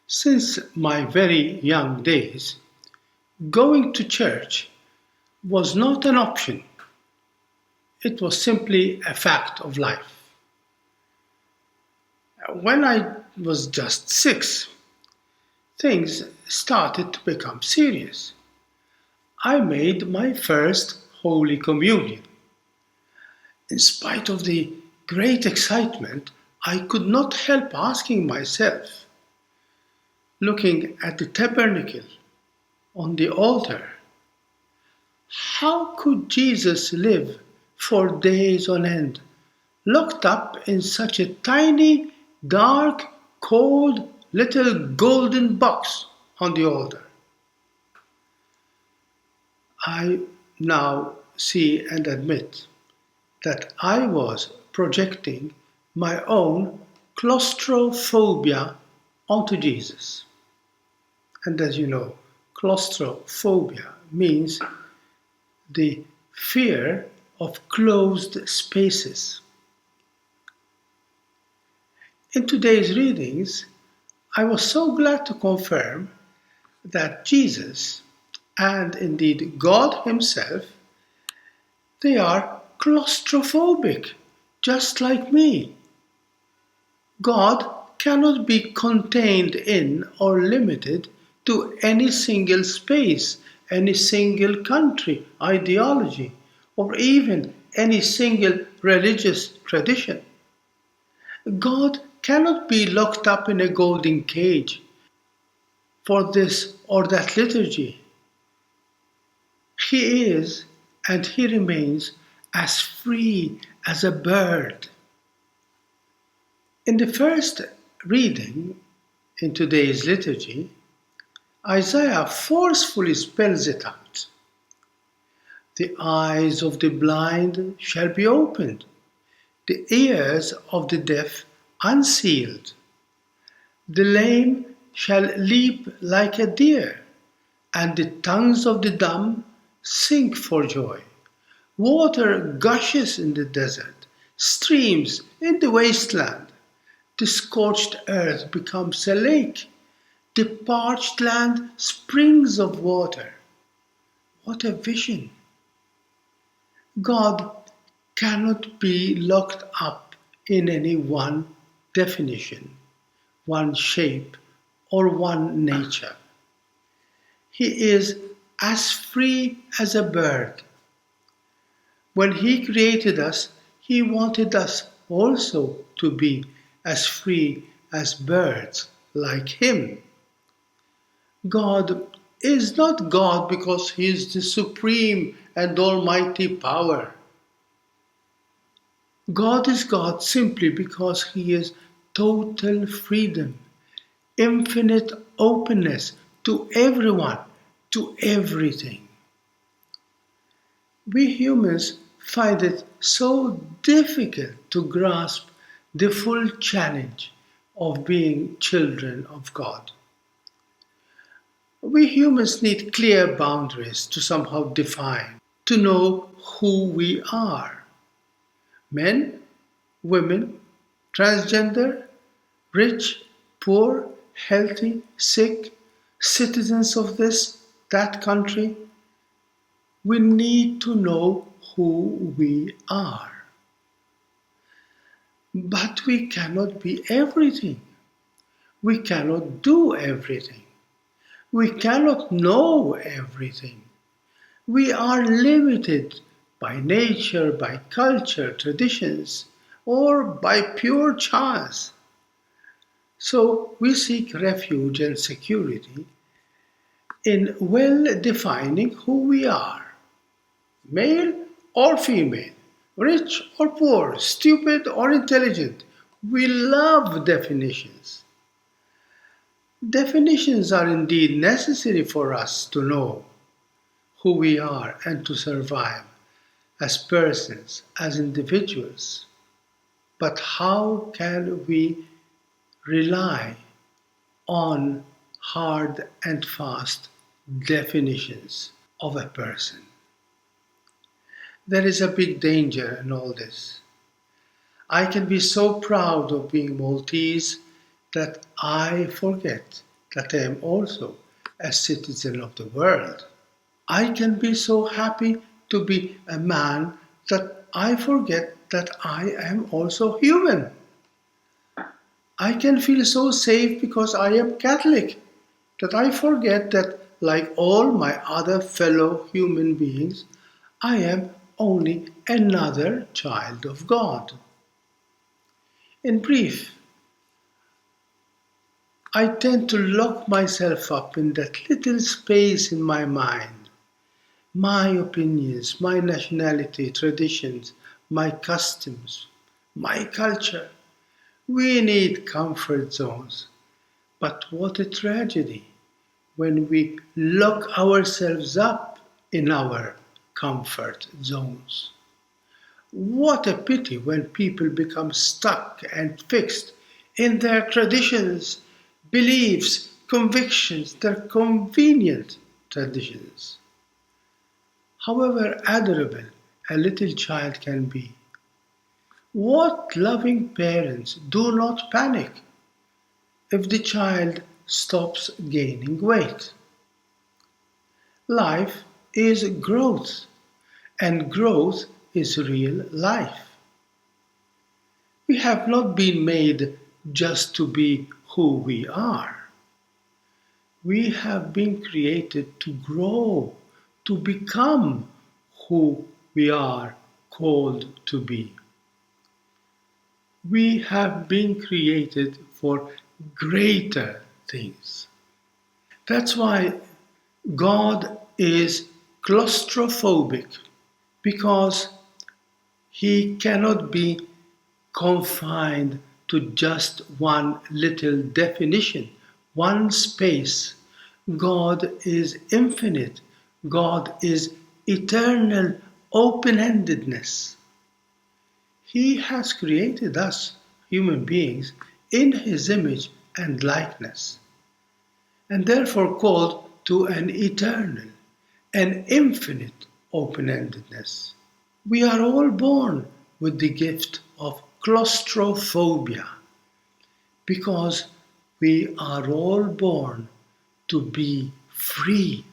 Since my very young days, going to church was not an option, it was simply a fact of life. When I was just 6, things started to become serious. I made my first Holy Communion. In spite of the great excitement, I could not help asking myself, looking at the tabernacle on the altar, how could Jesus live for days on end, locked up in such a tiny, dark, cold, little golden box on the altar? I now see and admit that I was projecting my own claustrophobia onto Jesus. And as you know, claustrophobia means the fear of closed spaces. In today's readings, I was so glad to confirm that Jesus, and indeed God Himself, they are claustrophobic, just like me. God cannot be contained in or limited to any single space, any single country, ideology, or even any single religious tradition. God cannot be locked up in a golden cage for this or that liturgy. He is and He remains as free as a bird. In the first reading in today's liturgy, Isaiah forcefully spells it out. The eyes of the blind shall be opened, the ears of the deaf unsealed. The lame shall leap like a deer, and the tongues of the dumb sing for joy. Water gushes in the desert, streams in the wasteland. The scorched earth becomes a lake, the parched land springs of water. What a vision! God cannot be locked up in any one definition, one shape, or one nature. He is as free as a bird. When He created us, He wanted us also to be as free as birds like Him. God is not God because He is the supreme and almighty power. God is God simply because He is total freedom, infinite openness to everyone, to everything. We humans find it so difficult to grasp the full challenge of being children of God. We humans need clear boundaries to somehow define, to know who we are. Men, women, transgender, rich, poor, healthy, sick, citizens of this, that country. We need to know who we are. But we cannot be everything. We cannot do everything. We cannot know everything. We are limited by nature, by culture, traditions, or by pure chance. So we seek refuge and security in well defining who we are, male or female, rich or poor, stupid or intelligent. We love definitions. Definitions are indeed necessary for us to know who we are and to survive as persons, as individuals. But how can we rely on hard and fast definitions of a person? There is a big danger in all this. I can be so proud of being Maltese that I forget that I am also a citizen of the world. I can be so happy to be a man that I forget that I am also human. I can feel so safe because I am Catholic that I forget that, like all my other fellow human beings, I am only another child of God. In brief, I tend to lock myself up in that little space in my mind. My opinions, my nationality, traditions, my customs, my culture. We need comfort zones. But what a tragedy when we lock ourselves up in our comfort zones. What a pity when people become stuck and fixed in their traditions, beliefs, convictions, their convenient traditions. However adorable a little child can be, what loving parents do not panic if the child stops gaining weight? Life is growth, and growth is real life. We have not been made just to be who we are. We have been created to grow, to become who we are called to be. We have been created for greater things. That's why God is claustrophobic, because he cannot be confined to just one little definition, one space. God is infinite. God is eternal open-handedness. He has created us, human beings, in his image and likeness, and therefore called to an eternal and infinite open-handedness. We are all born with the gift of claustrophobia because we are all born to be free.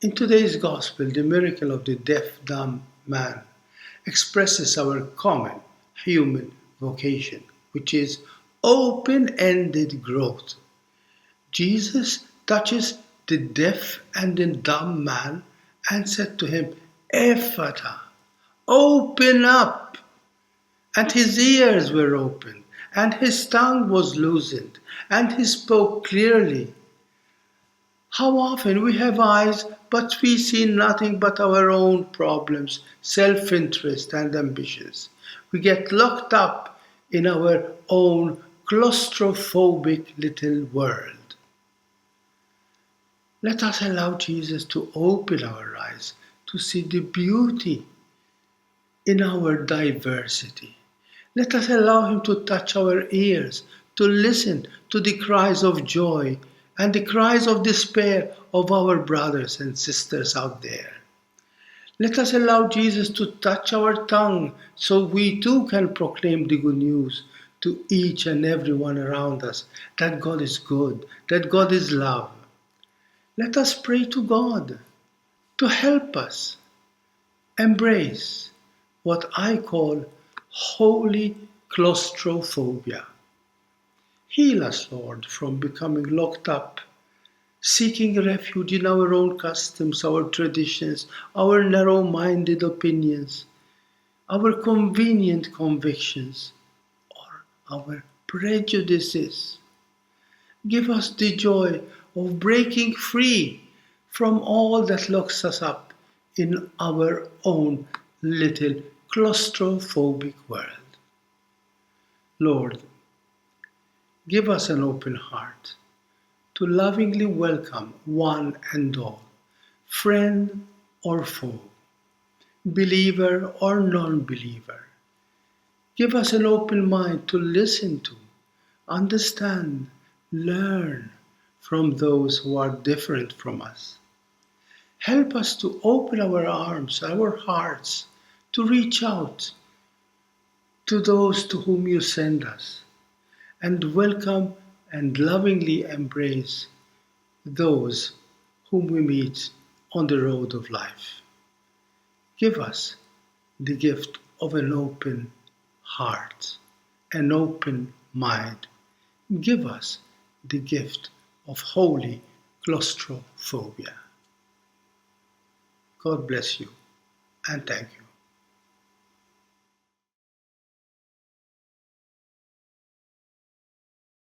In today's gospel, the miracle of the deaf-dumb man expresses our common human vocation, which is open-ended growth. Jesus touches the deaf and the dumb man and said to him, Ephata, open up. And his ears were opened, and his tongue was loosened, and he spoke clearly. How often we have eyes, but we see nothing but our own problems, self-interest, and ambitions. We get locked up in our own claustrophobic little world. Let us allow Jesus to open our eyes to see the beauty in our diversity. Let us allow him to touch our ears, to listen to the cries of joy and the cries of despair of our brothers and sisters out there. Let us allow Jesus to touch our tongue so we too can proclaim the good news to each and everyone around us that God is good, that God is love. Let us pray to God to help us embrace what I call holy claustrophobia. Heal us, Lord, from becoming locked up, seeking refuge in our own customs, our traditions, our narrow-minded opinions, our convenient convictions, or our prejudices. Give us the joy of breaking free from all that locks us up in our own little claustrophobic world. Lord, give us an open heart to lovingly welcome one and all, friend or foe, believer or non-believer. Give us an open mind to listen to, understand, learn from those who are different from us. Help us to open our arms, our hearts, to reach out to those to whom you send us, and welcome and lovingly embrace those whom we meet on the road of life. Give us the gift of an open heart, an open mind. Give us the gift of holy claustrophobia. God bless you and thank you.